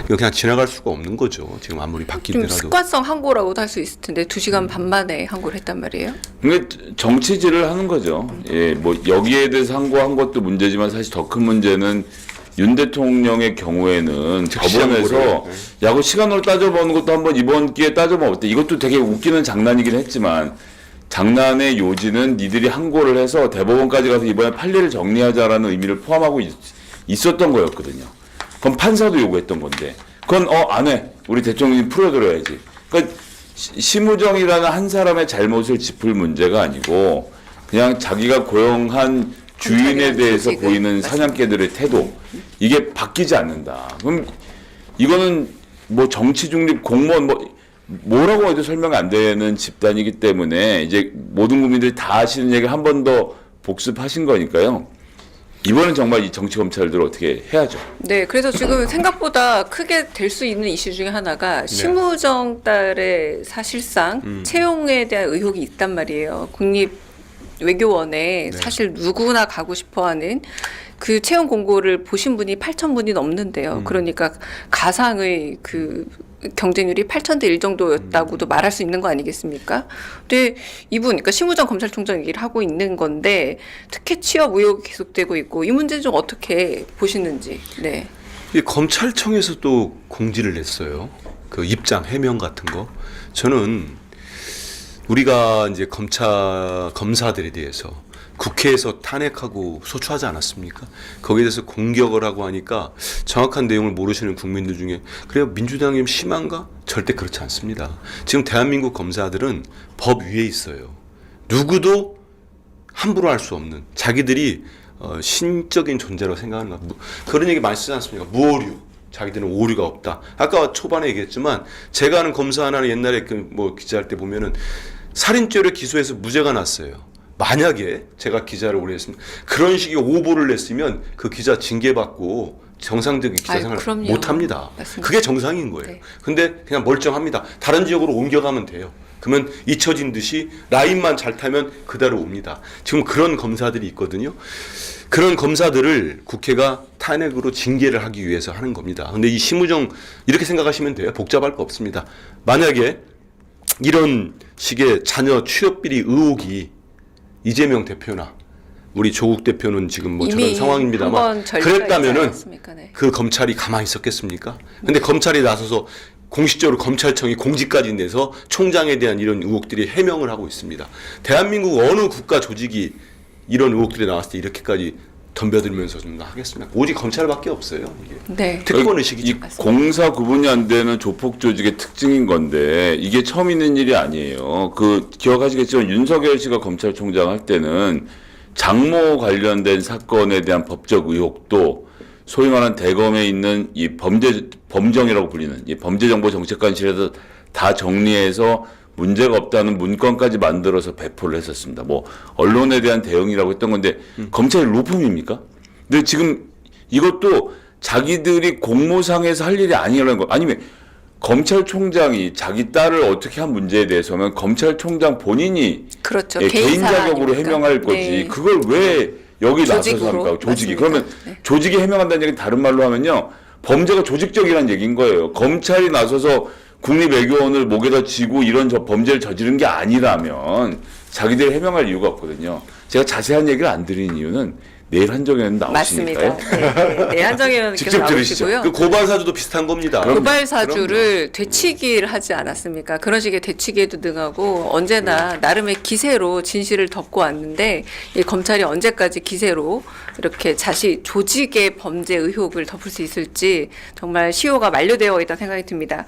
이거 그냥 지나갈 수가 없는 거죠. 지금 아무리 좀 바뀌더라도. 습관성 항고라고도 할 수 있을 텐데 2시간 반 만에 항고를 했단 말이에요. 그게 정치질을 하는 거죠. 예, 뭐 여기에 대해서 항고한 것도 문제지만 사실 더 큰 문제는 윤 대통령의 경우에는 법원에서 야구 시간으로 따져보는 것도 한번 이번 기회에 따져보면 어때? 이것도 되게 웃기는 장난이긴 했지만 장난의 요지는 니들이 항고를 해서 대법원까지 가서 이번에 판례를 정리하자라는 의미를 포함하고 있었던 거였거든요. 그럼 판사도 요구했던 건데 그건 안 해. 우리 대통령이 풀어드려야지. 그러니까 심우정이라는 한 사람의 잘못을 짚을 문제가 아니고 그냥 자기가 고용한 주인에 대해서 보이는 사냥개들의 태도 이게 바뀌지 않는다. 그럼 이거는 뭐 정치 중립 공무원 뭐라고 해도 설명 안 되는 집단이기 때문에 이제 모든 국민들이 다 아시는 얘기를 한 번 더 복습하신 거니까요. 이번엔 정말 이 정치 검찰들 어떻게 해야죠. 네, 그래서 지금 생각보다 크게 될 수 있는 이슈 중에 하나가 심우정 딸의 사실상 채용에 대한 의혹이 있단 말이에요. 국립외교원에 사실 누구나 가고 싶어하는 그 채용 공고를 보신 분이 8,000분이 넘는데요. 그러니까 가상의 그 경쟁률이 8,000대 1 정도였다고도 말할 수 있는 거 아니겠습니까? 근데 이분, 그러니까 심우정 검찰총장 얘기를 하고 있는 건데 특혜 취업 의혹이 계속되고 있고 이 문제 좀 어떻게 보시는지. 네. 이 검찰청에서도 공지를 냈어요. 그 입장 해명 같은 거. 저는 우리가 이제 검사들에 대해서 국회에서 탄핵하고 소추하지 않았습니까? 거기에 대해서 공격을 하고 하니까 정확한 내용을 모르시는 국민들 중에 그래요 민주당이 좀 심한가? 절대 그렇지 않습니다. 지금 대한민국 검사들은 법 위에 있어요. 누구도 함부로 할 수 없는 자기들이 신적인 존재라고 생각하는 거. 그런 얘기 많이 쓰지 않습니까? 무오류. 자기들은 오류가 없다. 아까 초반에 얘기했지만 제가 아는 검사 하나는 옛날에 뭐 기자할 때 보면은 살인죄를 기소해서 무죄가 났어요. 만약에 제가 기자를 오래 했으면 그런 식의 오보를 냈으면 그 기자 징계받고 정상적인 기자 생활을 못합니다. 그게 정상인 거예요. 네. 근데 그냥 멀쩡합니다. 다른 지역으로 옮겨가면 돼요. 그러면 잊혀진 듯이 라인만 잘 타면 그대로 옵니다. 지금 그런 검사들이 있거든요. 그런 검사들을 국회가 탄핵으로 징계를 하기 위해서 하는 겁니다. 근데 이 심우정 이렇게 생각하시면 돼요. 복잡할 거 없습니다. 만약에 이런 식의 자녀 취업비리 의혹이 이재명 대표나 우리 조국 대표는 지금 뭐 저런 상황입니다만 그랬다면은 네. 그 검찰이 가만히 있었겠습니까? 근데 검찰이 나서서 공식적으로 검찰청이 공지까지 내서 총장에 대한 이런 의혹들이 해명을 하고 있습니다. 대한민국 어느 국가 조직이 이런 의혹들이 나왔을 때 이렇게까지 덤벼들면서 좀 하겠습니다. 오직 검찰밖에 없어요. 이게. 네. 특권 의식이죠. 이 공사 구분이 안 되는 조폭 조직의 특징인 건데 이게 처음 있는 일이 아니에요. 그 기억하시겠지만 윤석열 씨가 검찰총장 할 때는 장모 관련된 사건에 대한 법적 의혹도 소위 말하는 대검에 있는 이 범정이라고 불리는 이 범죄정보정책관실에서 다 정리해서 문제가 없다는 문건까지 만들어서 배포를 했었습니다. 뭐 언론에 대한 대응이라고 했던 건데 검찰이 로펌입니까? 근데 지금 이것도 자기들이 공모상에서 할 일이 아니라는 거. 아니면 검찰총장이 자기 딸을 어떻게 한 문제에 대해서는 검찰총장 본인이 그렇죠. 개인 자격으로 해명할 거지. 네. 그걸 왜 여기 나서서 합니까? 조직이. 맞습니다. 그러면 네. 조직이 해명한다는 얘기는 다른 말로 하면요. 범죄가 조직적이라는 얘기인 거예요. 검찰이 나서서 국립외교원을 목에다 쥐고 이런 범죄를 저지른 게 아니라면 자기들이 해명할 이유가 없거든요. 제가 자세한 얘기를 안 드리는 이유는 내일 한정에는 나오시니까요. 맞습니다. 네, 한정현 직접 들으시죠. 그 고발 사주도 비슷한 겁니다. 고발 사주를 되치기를 하지 않았습니까? 그런 식의 되치기에도 능하고 언제나 나름의 기세로 진실을 덮고 왔는데 이 검찰이 언제까지 기세로 이렇게 조직의 범죄 의혹을 덮을 수 있을지 정말 시효가 만료되어 있다는 생각이 듭니다.